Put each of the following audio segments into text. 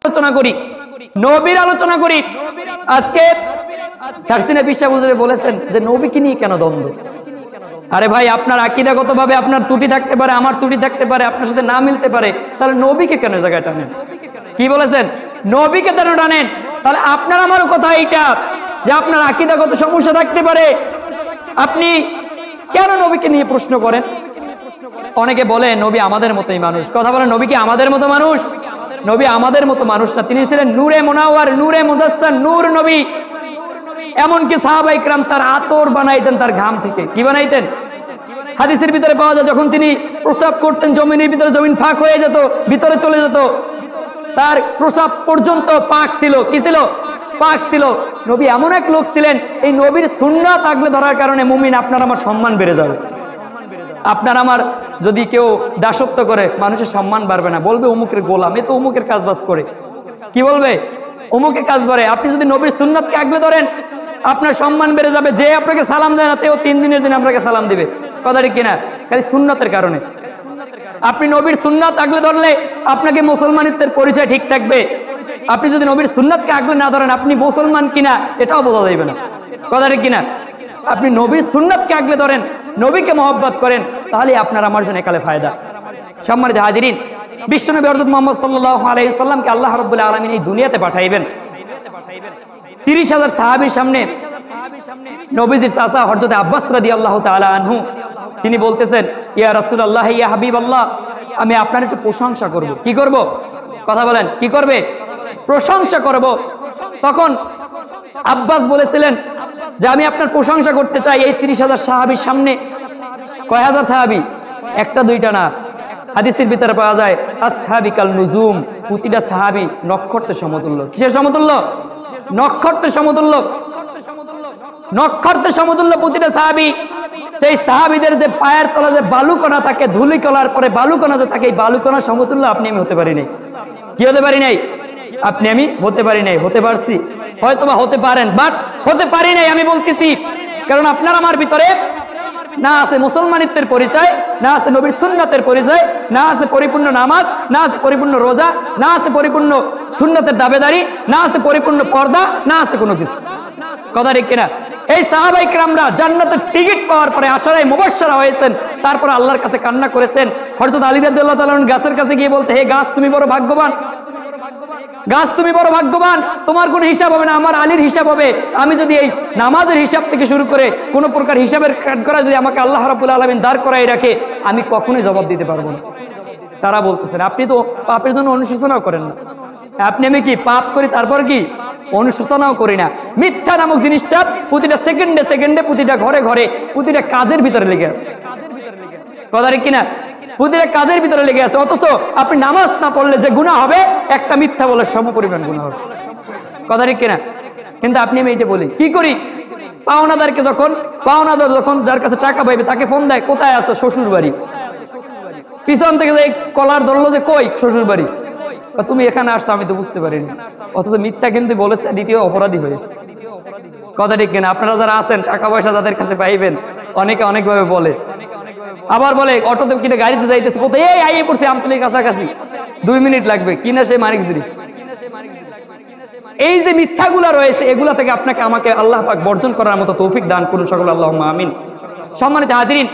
আলোচনা করি, নবীর আলোচনা করি। আজকে সার্সিনা বিশ্বাস হুজুরে বলেছেন যে নবীকে নিয়ে কেন দ্বন্দ্ব? আরে ভাই, আপনার আকীদাগতভাবে আপনার ত্রুটি থাকতে পারে, আমার ত্রুটি থাকতে পারে, আপনার সাথে না মিলতে পারে, তাহলে নবীকে কেন জায়গায় টানেন? কি বলেছেন? নবীকে কেন টানেন? তাহলে আপনার আমারও কথা এইটা যে আপনার আকীদাগত সমস্যা থাকতে পারে, আপনি কেন নবীকে নিয়ে প্রশ্ন করেন? অনেকে বলে নবী আমাদের মতোই মানুষ। কথা বলেন, নবী কি আমাদের মতো মানুষ? নবী আমাদের মতো মানুষ না, তিনি ছিলেন নূরে মুনাওয়ার, নূরে মুদাসসার, নূর নবী। এমনকি সাহাবায়ে কেরাম তার আতর বানাইতেন তার ঘাম থেকে। কি বানাইতেন? হাদিসের ভিতরে পাওয়া যায়, যখন তিনি প্রস্রাব করতেন জমিনের ভিতরে, জমিন ফাঁক হয়ে যেত, ভিতরে চলে যেত, তার প্রস্রাব পর্যন্ত পাক ছিল। কি ছিল? পাক ছিল। নবী এমন এক লোক ছিলেন, এই নবীর সুন্নাত আগলে ধরার কারণে মুমিন আপনার আমার সম্মান বেড়ে যাবে। আপনার আমার যদি কেউ দাসত্ব করে, মানুষের সম্মান বাড়বে না, বলবে অমুকের গোলাম, এ তো অমুকের কাজবাজ করে। কি বলবে? অমুকের কাজ করে। আপনি যদি নবীর সুন্নাতকে আগলে ধরেন, আপনার সম্মান বেড়ে যাবে। যে আপনাকে সালাম দেয় না, তেও 3 দিনের দিন আপনাকে সালাম দিবে। কথা ঠিক কিনা? খালি সুন্নাতের কারণে। আপনি নবীর সুন্নাত আগলে ধরলে আপনাকে মুসলমানিত্বের পরিচয় ঠিক থাকবে। আপনি যদি নবীর সুন্নাতকে আগলে না ধরেন, আপনি মুসলমান কিনা এটাও বোঝা যাবে না। কথা ঠিক কিনা? আপনি নবীর সুন্নাতকে আগলে ধরেন, নবীকে মহব্বত করেন, তাহলে আপনার আমার জন্য একালে ফায়দা। সম্মানিত হাজিরিন, বিশ্বনবী হযরত মুহাম্মদ সাল্লাল্লাহু আলাইহি ওয়াসাল্লামকে আল্লাহ রাব্বুল আলামিন এই দুনিয়াতে পাঠাইবেন। 30,000 সাহাবীর সামনে নবীজির চাচা হযরত আব্বাস রাদিয়াল্লাহু তাআলা আনহু তিনি বলতেছেন, ইয়া রাসূলুল্লাহ, ইয়া হাবিবাল্লাহ, আমি আপনার একটু প্রশংসা করব। কি করব? কথা বলেন, কি করবে? প্রশংসা করব। তখন আব্বাস বলেছিলেন যে আমি আপনার প্রশংসা করতে চাই এই 30,000 সাহাবীর সামনে। কয় হাজার সাহাবী? একটা দুইটা না। হাদিসের ভিতরে পাওয়া যায় আসহাবিকাল নুজুম, প্রতিটা সাহাবী নক্ষত্রের সমতুল্য। কিসের সমতুল্য? নক্ষত্রের সমতুল্য। নক্ষত্রের সমতুল্য প্রতিটা সাহাবী। সেই সাহাবীদের যে পায়ের তলা যে বালুকণা থাকে, ধুলিকণার পরে বালুকণা যে থাকে, এই বালুকণার সমতুল্য আপনি আমি হতে পারি নাই। কি হতে পারি নাই? আপনি আমি হতে পারি নাই। হতে পারছি হয়তোবা, হতে পারেন, বাট হতে পারি নাই আমি বলতেছি। কারণ আপনার আমার ভিতরে না আছে মুসলমানিত্বের পরিচয়, না আছে নবীর সুন্নাতের পরিচয়, না আছে পরিপূর্ণ নামাজ, না আছে পরিপূর্ণ রোজা, না আছে পরিপূর্ণ সুন্নাতের দাবেদারি, না আছে পরিপূর্ণ পর্দা, না আছে কোনো কিছু। কথা ঠিক কিনা? এই সাহাবায়ে কেরামরা জান্নাতের টিকিট পাওয়ার পরে আশারায়ে মুবাশশারা হয়েছেন, তারপরে আল্লাহর কাছে কান্না করেছেন। হযরত আলী রাদিয়াল্লাহু তাআলা গাছের কাছে গিয়ে বলতে, হে গাছ, তুমি বড় ভাগ্যবান, গাছ তুমি বড় ভাগ্যবান, তোমার কোনো হিসাব হবে না, আমার আলীর হিসাব হবে। আমি যদি এই নামাজের হিসাব থেকে শুরু করে কোনো প্রকার হিসাবের কাঠগড়া যদি আমাকে আল্লাহ রাব্বুল আলামিন দাঁড় করাই রাখে, আমি কখনোই জবাব দিতে পারবো না। তারা বলতেছেন, আপনি তো পাপের জন্য অনুশোচনাও করেন না। আপনি আমি কি পাপ করি তারপর কি অনুশোচনাও করি না? মিথ্যা নামক জিনিসটা প্রতিটা সেকেন্ডে সেকেন্ডে, প্রতিটা ঘরে ঘরে, প্রতিটা কাজের ভিতরে লেগে আছে। কথা ঠিক কিনা? প্রতিটা কাজের ভিতরে লেগে আছে। অথচ আপনি নামাজ না পড়লে যে গুনাহ হবে, একটা মিথ্যা বলে সমপরিমাণ গুনাহ হবে। কথা ঠিক কিনা? কিন্তু আপনি আমি এইটা বলি, কি করি? পাওনাদার যখন যার কাছে টাকা পাইবে তাকে ফোন দেয়, কোথায় আছো? শ্বশুর বাড়ি। পিছন থেকে যে কলার ধরলো যে কই? শ্বশুর বাড়ি। তুমি এখানে আসছো, আমি তো বুঝতে পারিনি। অথচ মিথ্যা কিন্তু বলেছে, দ্বিতীয় অপরাধী হয়েছে। কথা ঠিক কিনা? আপনারা যারা আছেন, টাকা পয়সা যাদের কাছে পাইবেন, অনেকে অনেকভাবে বলে। আবার বলে অটোতে কিনে গাড়িতে যাইতেছে, কোথায়? এই আইয়ে পড়ছে আমতলির কাছাকাছি, 2 মিনিট লাগবে। কিনা সে মানিকজুরি। এই যে মিথ্যাগুলা রয়েছে, এগুলা থেকে আপনাকে আমাকে আল্লাহ পাক বর্জন করার মতো তৌফিক দান করুন সকল, আল্লাহুম্মা আমিন। সম্মানিত হাজিরিন,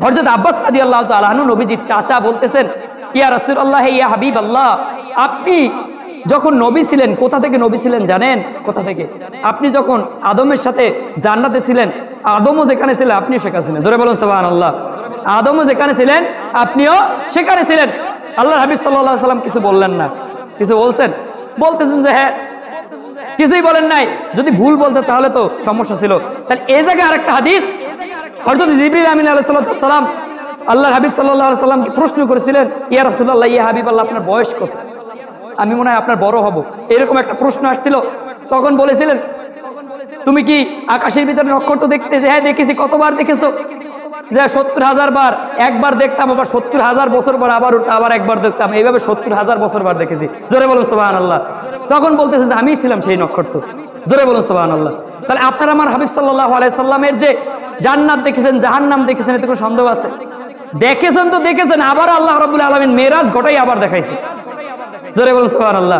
হযরত আব্বাস রাদিয়াল্লাহু তাআলা আনহু নবীজির চাচা বলতেছেন, ইয়া রাসূলুল্লাহ, ইয়া হাবিবাল্লাহ, আপনি যখন নবী ছিলেন, কোথা থেকে নবী ছিলেন জানেন? কোথা থেকে? আপনি যখন আদমের সাথে জান্নাতে ছিলেন, আদমও যেখানে ছিলেন আপনিও সেখানে ছিলেন। জোরে বলুন সুবহানাল্লাহ। আদমও যেখানে ছিলেন আপনিও সেখানে ছিলেন। আল্লাহর হাবিব সাল্লাল্লাহু আলাইহি ওয়াসাল্লাম কিছু বললেন না। কিছু বলছেন? বলতেছেন যে হ্যাঁ, কিছুই বলেন নাই। যদি ভুল বলতে তাহলে তো সমস্যা ছিল। তাহলে এই জায়গায় আরেকটা হাদিস, হযরত জিবরিল আমিন আলাইহিস সালাম আল্লাহর হাবিব সাল্লাল্লাহু আলাইহি ওয়াসাল্লামকে প্রশ্ন করেছিলেন, ইয়া রাসূলুল্লাহ, ইয়া হাবিবাল্লাহ, আপনার বয়স কত? আমি মনে হয় আপনার বড় হব, এরকম একটা প্রশ্ন আসছিল। তখন বলেছিলেন, তুমি কি আকাশের ভিতরে নক্ষত্র দেখতে? যে হ্যাঁ দেখেছি। কতবার দেখেছো? যে 70,000 বার। একবার দেখতাম, আবার 70,000 বছর পর আবার একবার দেখতাম, এইভাবে 70,000 বছর বার দেখেছি। জোরে বলুন সুবহানাল্লাহ। তখন বলতেছে যে আমি ছিলাম সেই নক্ষত্র। জোরে বলুন সুবহানাল্লাহ। তাহলে আপনার আমার হাবিব সাল্লাল্লাহু আলাইহি সাল্লামের যে জান্নাত দেখেছেন, জাহান্নাম দেখেছেন, এতে কোনো সন্দেহ আছে? দেখেছেন তো দেখেছেন, আবার আল্লাহ রাব্বুল আলামিন মেরাজ ঘটাই আবার দেখাইছে। জোরে বলুন সুবহানাল্লাহ।